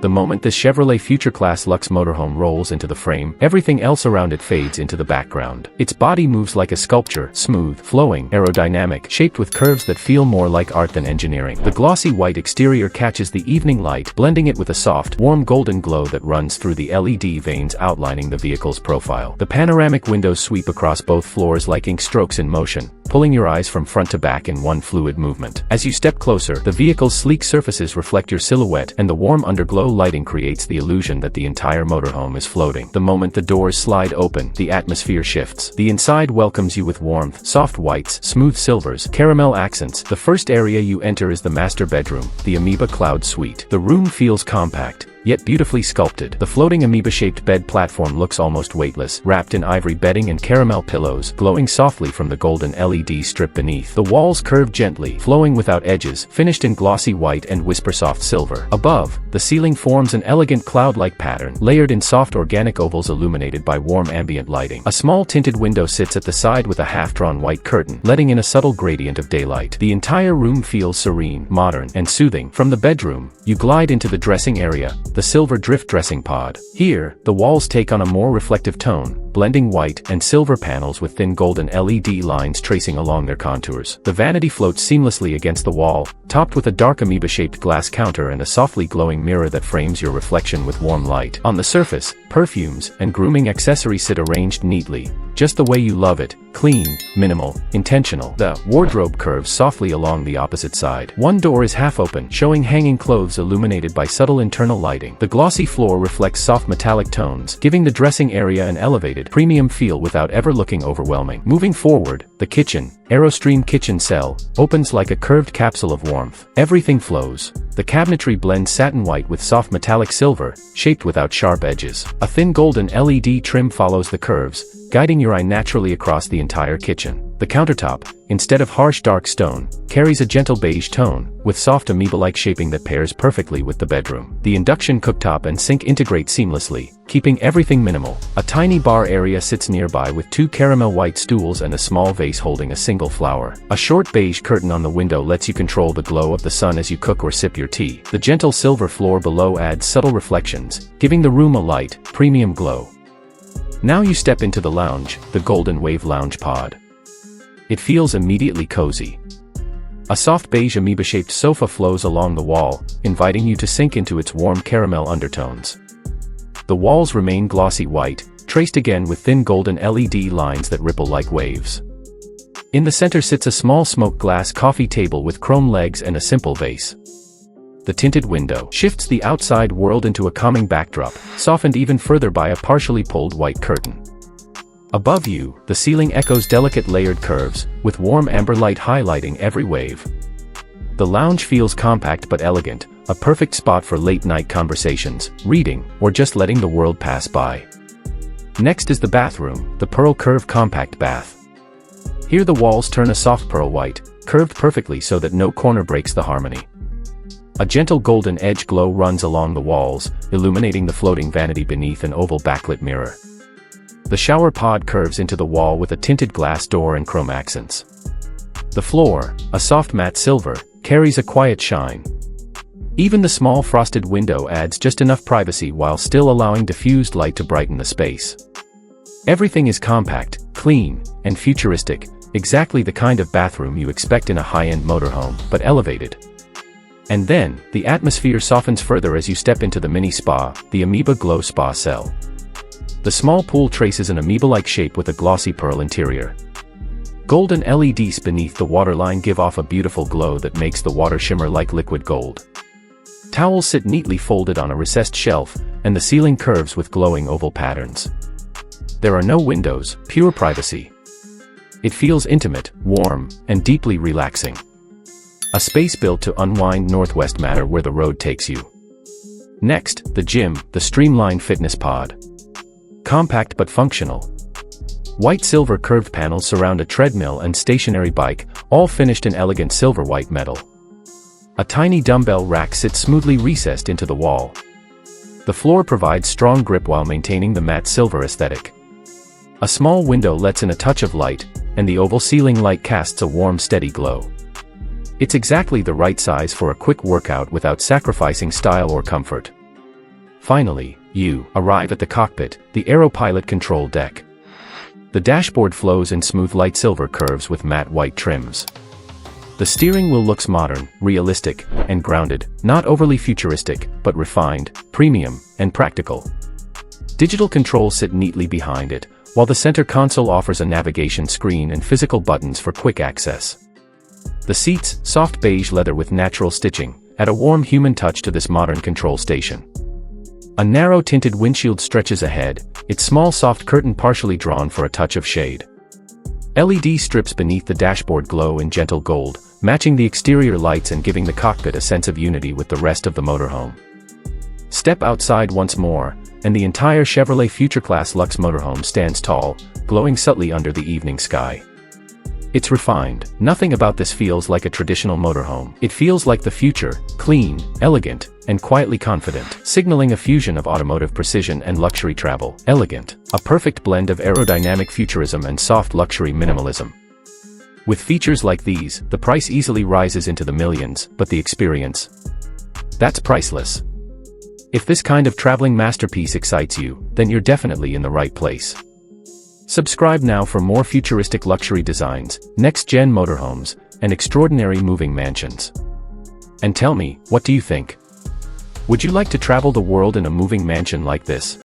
The moment this Chevrolet Future-Class Luxe Motorhome rolls into the frame, everything else around it fades into the background. Its body moves like a sculpture, smooth, flowing, aerodynamic, shaped with curves that feel more like art than engineering. The glossy white exterior catches the evening light, blending it with a soft, warm golden glow that runs through the LED veins outlining the vehicle's profile. The panoramic windows sweep across both floors like ink strokes in motion, pulling your eyes from front to back in one fluid movement. As you step closer, the vehicle's sleek surfaces reflect your silhouette, and the warm underglow lighting creates the illusion that the entire motorhome is floating. The moment the doors slide open, the atmosphere shifts. The inside welcomes you with warmth, soft whites, smooth silvers, caramel accents. The first area you enter is the master bedroom, the Amoeba Cloud Suite. The room feels compact, yet beautifully sculpted. The floating amoeba-shaped bed platform looks almost weightless, wrapped in ivory bedding and caramel pillows, glowing softly from the golden LED strip beneath. The walls curve gently, flowing without edges, finished in glossy white and whisper-soft silver. Above, the ceiling forms an elegant cloud-like pattern, layered in soft organic ovals illuminated by warm ambient lighting. A small tinted window sits at the side with a half-drawn white curtain, letting in a subtle gradient of daylight. The entire room feels serene, modern, and soothing. From the bedroom, you glide into the dressing area, the silver drift dressing pod. Here, the walls take on a more reflective tone, blending white and silver panels with thin golden LED lines tracing along their contours. The vanity floats seamlessly against the wall, topped with a dark amoeba-shaped glass counter and a softly glowing mirror that frames your reflection with warm light. On the surface, perfumes and grooming accessories sit arranged neatly, just the way you love it, clean, minimal, intentional. The wardrobe curves softly along the opposite side. One door is half open, showing hanging clothes illuminated by subtle internal lighting. The glossy floor reflects soft metallic tones, giving the dressing area an elevated, premium feel without ever looking overwhelming. Moving forward, the kitchen, AeroStream kitchen cell, opens like a curved capsule of warmth. Everything flows. The cabinetry blends satin white with soft metallic silver, shaped without sharp edges. A thin golden LED trim follows the curves, guiding your eye naturally across the entire kitchen. The countertop, instead of harsh dark stone, carries a gentle beige tone, with soft amoeba-like shaping that pairs perfectly with the bedroom. The induction cooktop and sink integrate seamlessly, keeping everything minimal. A tiny bar area sits nearby with two caramel white stools and a small vase holding a single flower. A short beige curtain on the window lets you control the glow of the sun as you cook or sip your tea. The gentle silver floor below adds subtle reflections, giving the room a light, premium glow. Now you step into the lounge, the Golden Wave Lounge Pod. It feels immediately cozy. A soft beige amoeba-shaped sofa flows along the wall, inviting you to sink into its warm caramel undertones. The walls remain glossy white, traced again with thin golden LED lines that ripple like waves. In the center sits a small smoked glass coffee table with chrome legs and a simple vase. The tinted window shifts the outside world into a calming backdrop, softened even further by a partially pulled white curtain. Above you, the ceiling echoes delicate layered curves, with warm amber light highlighting every wave. The lounge feels compact but elegant, a perfect spot for late-night conversations, reading, or just letting the world pass by. Next is the bathroom, the Pearl Curve Compact Bath. Here the walls turn a soft pearl white, curved perfectly so that no corner breaks the harmony. A gentle golden edge glow runs along the walls, illuminating the floating vanity beneath an oval backlit mirror. The shower pod curves into the wall with a tinted glass door and chrome accents. The floor, a soft matte silver, carries a quiet shine. Even the small frosted window adds just enough privacy while still allowing diffused light to brighten the space. Everything is compact, clean, and futuristic, exactly the kind of bathroom you expect in a high-end motorhome, but elevated. And then, the atmosphere softens further as you step into the mini spa, the Amoeba Glow Spa Cell. The small pool traces an amoeba-like shape with a glossy pearl interior. Golden LEDs beneath the waterline give off a beautiful glow that makes the water shimmer like liquid gold. Towels sit neatly folded on a recessed shelf, and the ceiling curves with glowing oval patterns. There are no windows, pure privacy. It feels intimate, warm, and deeply relaxing. A space built to unwind northwest matter where the road takes you. Next, the gym, the Streamline Fitness Pod. Compact but functional. White silver curved panels surround a treadmill and stationary bike, all finished in elegant silver white metal. A tiny dumbbell rack sits smoothly recessed into the wall. The floor provides strong grip while maintaining the matte silver aesthetic. A small window lets in a touch of light, and the oval ceiling light casts a warm, steady glow. It's exactly the right size for a quick workout without sacrificing style or comfort. Finally, you arrive at the cockpit, the AeroPilot control deck. The dashboard flows in smooth light silver curves with matte white trims. The steering wheel looks modern, realistic, and grounded, not overly futuristic, but refined, premium, and practical. Digital controls sit neatly behind it, while the center console offers a navigation screen and physical buttons for quick access. The seats, soft beige leather with natural stitching, add a warm human touch to this modern control station. A narrow tinted windshield stretches ahead, its small soft curtain partially drawn for a touch of shade. LED strips beneath the dashboard glow in gentle gold, matching the exterior lights and giving the cockpit a sense of unity with the rest of the motorhome. Step outside once more, and the entire Chevrolet Future-Class Luxe Motorhome stands tall, glowing subtly under the evening sky. It's refined. Nothing about this feels like a traditional motorhome. It feels like the future, clean, elegant, and quietly confident, signaling a fusion of automotive precision and luxury travel. Elegant, a perfect blend of aerodynamic futurism and soft luxury minimalism. With features like these, the price easily rises into the millions, but the experience? That's priceless. If this kind of traveling masterpiece excites you, then you're definitely in the right place. Subscribe now for more futuristic luxury designs, next-gen motorhomes, and extraordinary moving mansions. And tell me, what do you think? Would you like to travel the world in a moving mansion like this?